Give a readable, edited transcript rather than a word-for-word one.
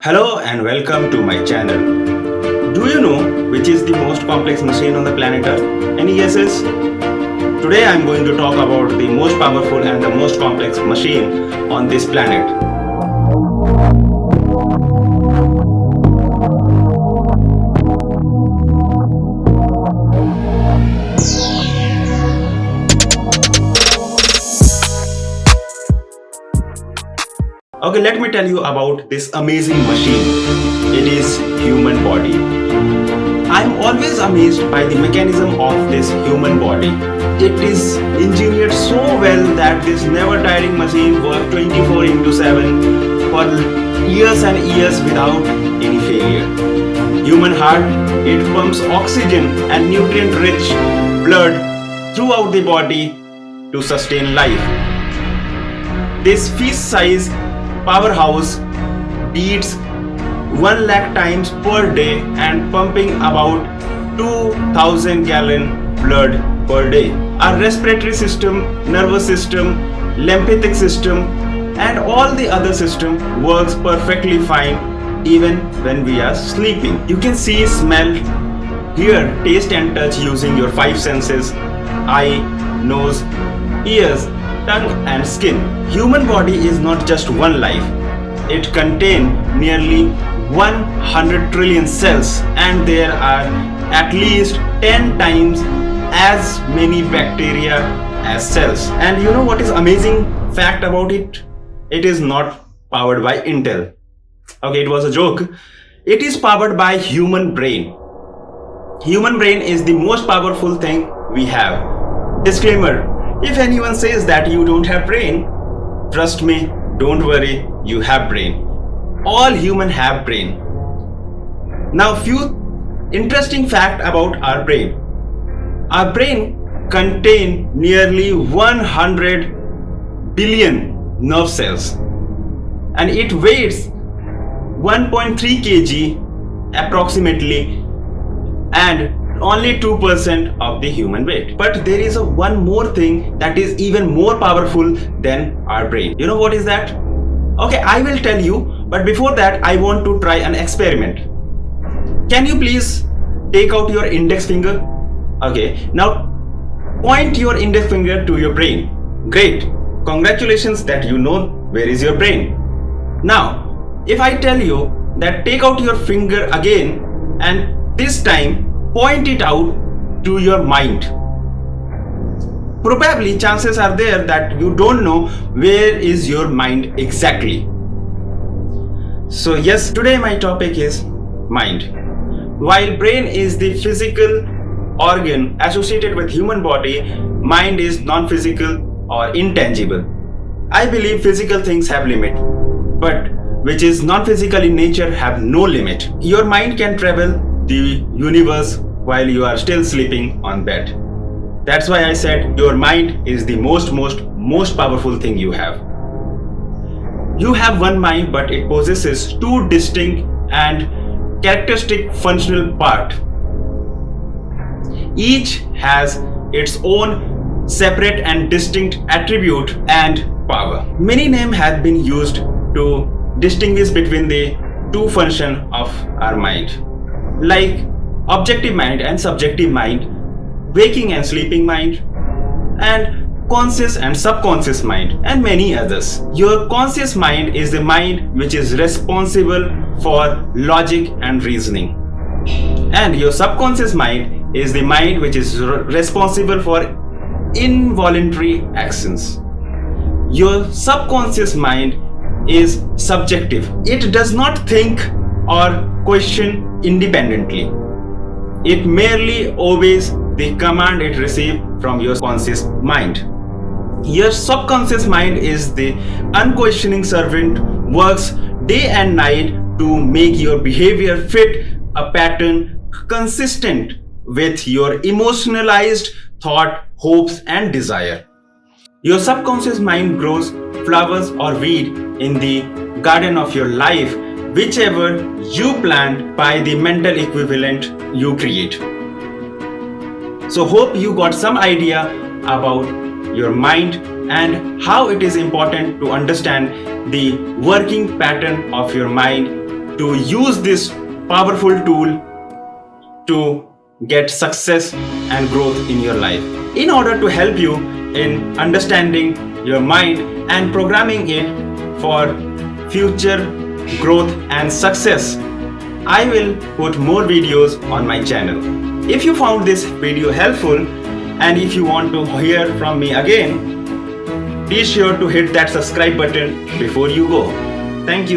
Hello and welcome to my channel. Do you know which is the most complex machine on the planet Earth? Any guesses? Today I am going to talk about the most powerful and the most complex machine on this planet. Okay, let me tell you about this amazing machine. It is human body. I am always amazed by the mechanism of this human body. It is engineered so well that this never tiring machine works 24 into 7 for years and years without any failure. Human heart, it pumps oxygen and nutrient rich blood throughout the body to sustain life. This feast size powerhouse beats 1 lakh times per day and pumping about 2000 gallon blood per day. Our respiratory system, nervous system, lymphatic system and all the other system works perfectly fine even when we are sleeping. You can see, smell, hear, taste and touch using your 5 senses: eye, nose, ears, tongue and skin. Human body is not just one life. It contains nearly 100 trillion cells and there are at least 10 times as many bacteria as cells. And you know what is amazing fact about it? It is not powered by Intel. Okay, it was a joke. It is powered by human brain. Human brain is the most powerful thing we have. Disclaimer: if anyone says that you don't have brain, trust me, don't worry, you have brain. All humans have brain. Now few interesting fact about our brain. Our brain contains nearly 100 billion nerve cells and it weighs 1.3 kg approximately and only 2% of the human weight. But there is one more thing that is even more powerful than our brain. You know what is that? Okay, I will tell you, but before that I want to try an experiment. Can you please take out your index finger? Okay, now point your index finger to your brain. Great, congratulations that you know where is your brain. Now, if I tell you that take out your finger again and this time point it out to your mind, probably chances are there that you don't know where is your mind exactly. So yes, today my topic is mind. While brain is the physical organ associated with human body, mind is non-physical or intangible. I believe physical things have limit, but which is non-physical in nature have no limit. Your mind can travel the universe while you are still sleeping on bed. That's why I said your mind is the most powerful thing you have. You have one mind, but it possesses two distinct and characteristic functional parts. Each has its own separate and distinct attribute and power. Many names have been used to distinguish between the two functions of our mind, like objective mind and subjective mind, waking and sleeping mind, and conscious and subconscious mind, and many others. Your conscious mind is the mind which is responsible for logic and reasoning, and your subconscious mind is the mind which is responsible for involuntary actions. Your subconscious mind is subjective. It does not think or question independently. It merely obeys the command it receives from your conscious mind. Your subconscious mind is the unquestioning servant, works day and night to make your behavior fit a pattern consistent with your emotionalized thought, hopes and desire. Your subconscious mind grows flowers or weed in the garden of your life, whichever you plant by the mental equivalent you create. So hope you got some idea about your mind and how it is important to understand the working pattern of your mind to use this powerful tool to get success and growth in your life. In order to help you in understanding your mind and programming it for future growth and success, I will put more videos on my channel. If you found this video helpful and if you want to hear from me again, be sure to hit that subscribe button before you go. Thank you.